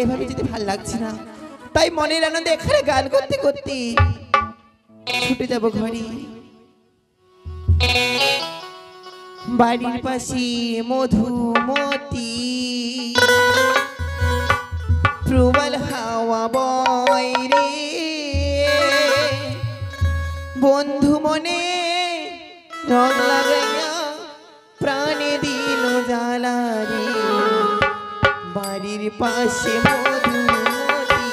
এভাবে যেতে ভালো লাগছে না, তাই মনের আনন্দে এখানে গান করতে করতে ছুটে যাব ঘরে। বাড়ির পাশে মধুমতি প্রবল হাওয়া বয় রে, বন্ধু মনে রং লাগাইয়া প্রাণে দিল জ্বালা রে। বাড়ির পাশে মধুমতি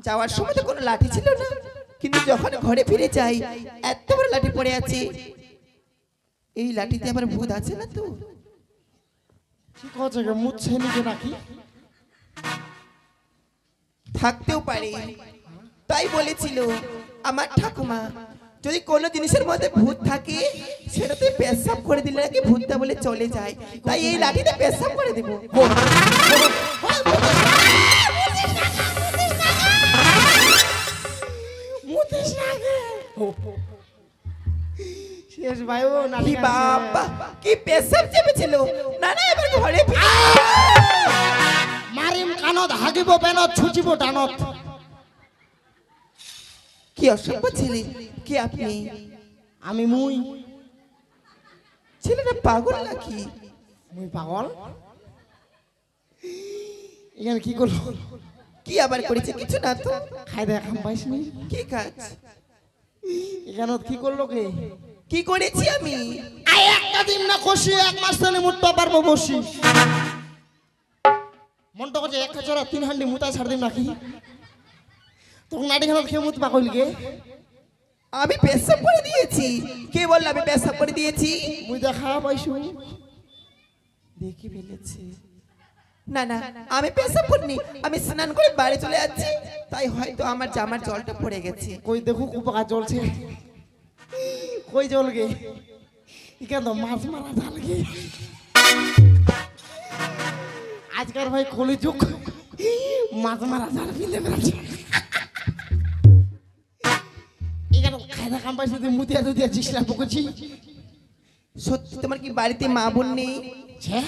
যাওয়ার সময় তো কোনো লাঠি ছিল না, কিন্তু যখন ঘরে ফিরে যাই এত বড় লাঠি পড়ে আছে। এই লাঠিতে আবার ভূত আছে না তো? কি কথা গো, মুচ্ছে নিকে নাকি? থাকতেও পারে, তাই বলেছিল আমার ঠাকুমা, যদি কোনো জিনিসের মধ্যে ভূত থাকে সেটাতে পেশাব করে দিলে নাকি ভূতটা বলে চলে যায়, তাই এই লাঠিতে পেশাব করে দেবো। শেষ ভাইও না কি বাবা কি পেশাব চেপেছিল। না না এবার ঘরে মারিম কানত হাগিব বেনত ছুচিব টানত। কি অসভ্য ছেলে, কি আপনি? আমি মুই। ছেলেটা পাগল নাকি? মুই পাগল? এখানে কি করলো? কি আবার করেছে? কিছু না তো। খাই দেখ খাম পাইসনি। কি কাজ? এখানে কি করলো কে? কি করেছি আমি? আই একটা দিন না কষি এক মাস ধরে মুটতে পারবো বসি। মনটা করছে এক খাচরা 3 হান্ডি মুতা ছাড় দিম নাকি? তখন নাড়ি খানা খেয়ে মুত পাকল গে। আমি পেশাব করে দিয়েছি? কে বললো আমি পেশাব করে দিয়েছি? মুই দেখা পাইছু। দেখি ফেলেছে। না না, আমি পেশাব করিনি, আমি স্নান করে বাড়ি চলে যাচ্ছি, তাই হয়তো আমার জামার জলটা পড়ে গেছে। কই দেখো কুপাকা জ্বলছে। কই জল গে? ইকা তো মাছ মারা জাল গে। আজকাল ভাই কলি যুগ, মাছ মারা জাল ফেলে বেড়াচ্ছে। এখানে খায়দা কাম পাইছে তুই মুতিয়া দুতিয়া চিসলা পকেছি। সত্যি তোমার কি বাড়িতে মা বোন নেই? ছে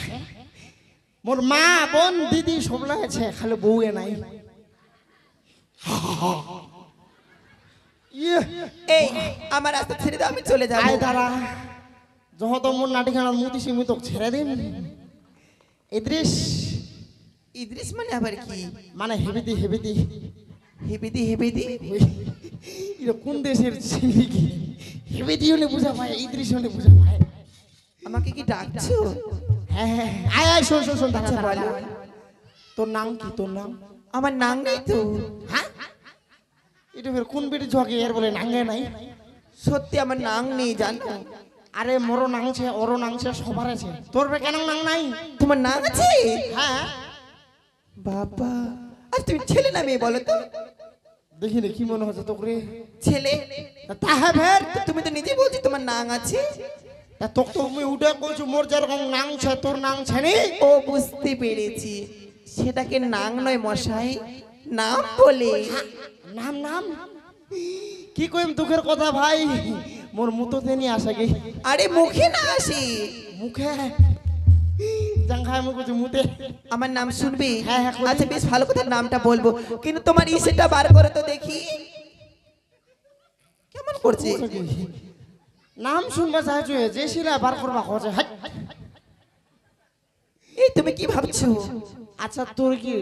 মোর মা বোন দিদি সব লাগছে, খালি বউয়ে নাই। ইয়ে এই আমার রাস্তা ছেড়ে দাও, আমি চলে যাবো। আয় দাঁড়া, যত মোর নাটিখানা মুতিছি মুই তোকে ছেড়ে দিন। ইদ্রিস ইদ্রিস মানে আবার কি? মানে হেবিদি হেবিদি। হেবিদি হেবিদি এটা কোন দেশের ছেলে কি? হেবিদি হলে বুঝা পায়, ইদ্রিস হলে বুঝা পায়। আমাকে কি ডাকছো? হ্যাঁ হ্যাঁ আয় আয়, শোন শোন শোন, দাঁড়া আচ্ছা, দাঁড়া। বলো। তোর নাম কি? তোর নাম? আমার নাম নেই তো। হ্যাঁ এটা ফের কোন বেটি ঝকে এর বলে নাঙ্গে নাই? সত্যি আমার নাম নেই, জানো? আরে মোরও নাংছে, ওরও নাংছে, সবার আছে। তোর বে কেন নাং নাই? তোমার নাম আছে? হ্যাঁ বাবা, আর তুমি ছেলে না মেয়ে বলো তো? দেখি রে কি মনে হচ্ছে তোকে? ছেলে। তাহে ফের তুমি তো নিজে বলছি তোমার নাম আছে। তোকে তো আমি উঠে কইছি মোর যেরকম নাংছে তোর নাংছে নি। ও বুঝতে পেরেছি, সেটাকে নাং নয় মশাই, নাম বলে। নাম নাম কি কইম দুঃখের কথা ভাই, মোর মুতোতে নি আসে গে। আরে মুখে না আসে। মুখে জাঙ্গায় মুখ কইছি মুতে। আমার নাম শুনবে? হ্যাঁ, হ্যাঁ, বলি। আচ্ছা বেশ ভালো কথা, নামটা বলবো, কিন্তু তোমার ইসেটা বার করে তো দেখি কেমন করছে। নাম শুনবা চাইছো যে শিলা বার করবা খোঁজে। হাট। এই তুমি কি ভাবছো? আচ্ছা তোর কি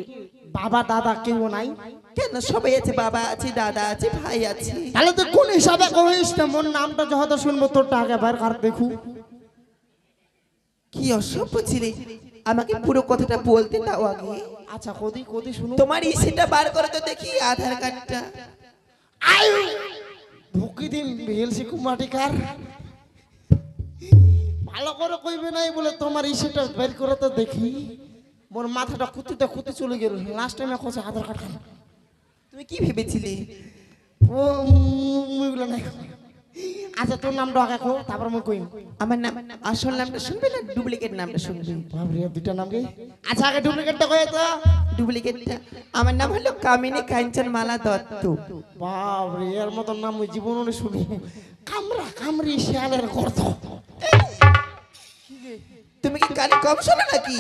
বাবা দাদা কেউ নাই? কেন, সবাই আছে, বাবা আছে, দাদা আছে, ভাই আছে। তাহলে তুই কোন হিসাবে কইস না মোর নামটা যখন শুনবো তোরটা আগে বার কর দেখু। কি অসভ্য ছিলে, আমাকে পুরো কথাটা বলতে দাও আগে। আচ্ছা কদি কদি শুনো। তোমার ইসেটা বার করে তো দেখি, আধার কার্ডটা। আয়ু ভুকি দিন ভেলসি কুমাটিকার। ভালো করে কইবে নাই বলে তোমার ইসেটা বের করে তো দেখি। মোর মাথাটা কুতিতে কুতি চলে গেল। লাস্ট টাইমে কোসে আধার কার্ড খান। তুমি কি ভেবেছিলে? ও মুইগুলো নাই। আচ্ছা তোর নামটা আগে কো, তারপর মই কইম। আমার নাম, আসল নামটা শুনবে না ডুপ্লিকেট নামটা শুনবে? বাবরে দুইটা নাম গে। আচ্ছা আগে ডুপ্লিকেটটা কই তো। ডুপ্লিকেটটা আমার নাম হলো কামিনী কাঞ্চন মালা দত্ত। বাবরে এর মত নাম মই জীবনে শুনি। কামরা কামরি শিয়ালের গর্ত। তুমি কি কানে কম শোনো নাকি?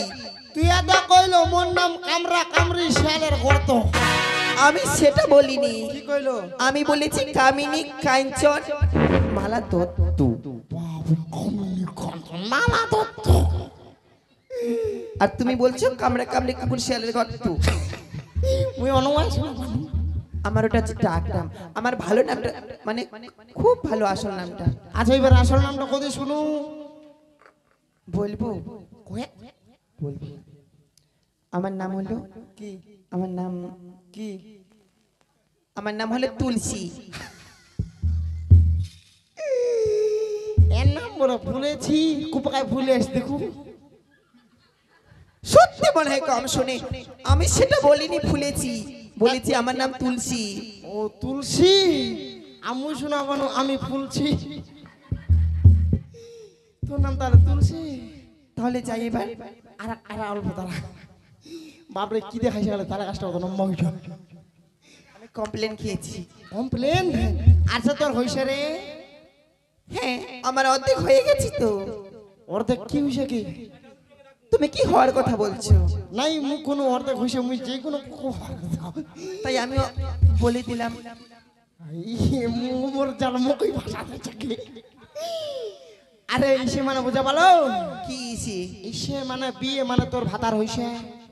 তুই আদা কইলো মোর নাম কামরা কামরি শিয়ালের গর্ত। আমি সেটা বলিনি, কি কইলো? আমি বলেছি কামিনী কাঞ্চন মালা দত্ত। বাবরে কামরি কাঞ্চন মালা দত্ত। আর তুমি বলছো কামড়া কামড়ে কুকুর শিয়ালের গর্ত। মুই অনুমান শুনি। আমার ওটা হচ্ছে ডাক নাম, আমার ভালো নামটা মানে খুব ভালো আসল নামটা। আচ্ছা এবার আসল নামটা কদি শুনু। বলবো? কয়ে বলবো। আমার নাম হলো কি আমার নাম কি? আমার নাম হলো তুলসী। এর নাম বলে ভুলেছি, কুপাকায় ভুলে এসে দেখু। সত্যি মনে হয় কম শুনে, আমি সেটা বলিনি, ভুলেছি, বলেছি আমার নাম তুলসী। ও তুলসী, আমি শোনাবানো আমি ফুলছি। তোর নাম তাহলে তুলসী। তাহলে যাই এবার। আর আর অল্প তারা বাপরে কি দেখাইছে গেলে তারা কাজটা কত নম্বর হইল। আমি কমপ্লেন খেয়েছি। কমপ্লেন? আচ্ছা তোর হইছে রে? হ্যাঁ, আমার অর্ধেক হয়ে গেছি তো। অর্ধেক কি হইছে কি? তুমি কি হওয়ার কথা বলছো? নাই মুখ কোনো অর্ধেক হইছে, মুই যে কোনো তাই আমি বলে দিলাম। মোর যার মুখই ভাষা থাকে। আরে ইসে মানে বুঝা পালো? কি ইসে? ইসে মানে বিয়ে মানে তোর ভাতার হইছে।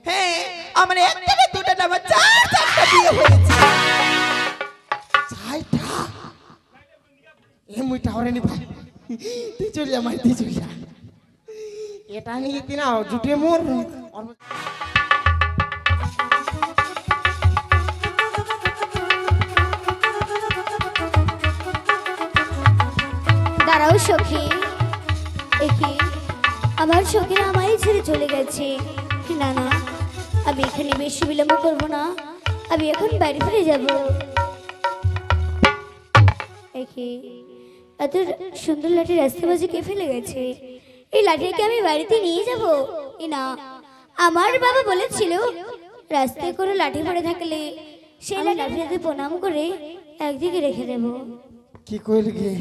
হ্যাঁ, আমার একটা না দুটো না, আমার চারটা বিয়ে হয়েছে। চাইটা এ মুই টাওয়ারে নি ভাই, তুই চল যা মাই, তুই চল যা। এটা নিয়ে তিনা জুটে মোর সখী, একে আমার সখীরা আমায় ছেড়ে চলে গেছে। না না, আমি এখানে বেশি বিলম্ব করব না, আমি এখন বাড়ি ফিরে যাব। একে এত সুন্দর লাঠি রাস্তা বাজে কে ফেলে গেছে? এই লাঠিটাকে আমি বাড়িতে নিয়ে যাব? না, আমার বাবা বলেছিল রাস্তায় কোনো লাঠি পড়ে থাকলে সেই লাঠিটাতে প্রণাম করে একদিকে রেখে দেব। কি কইল গে?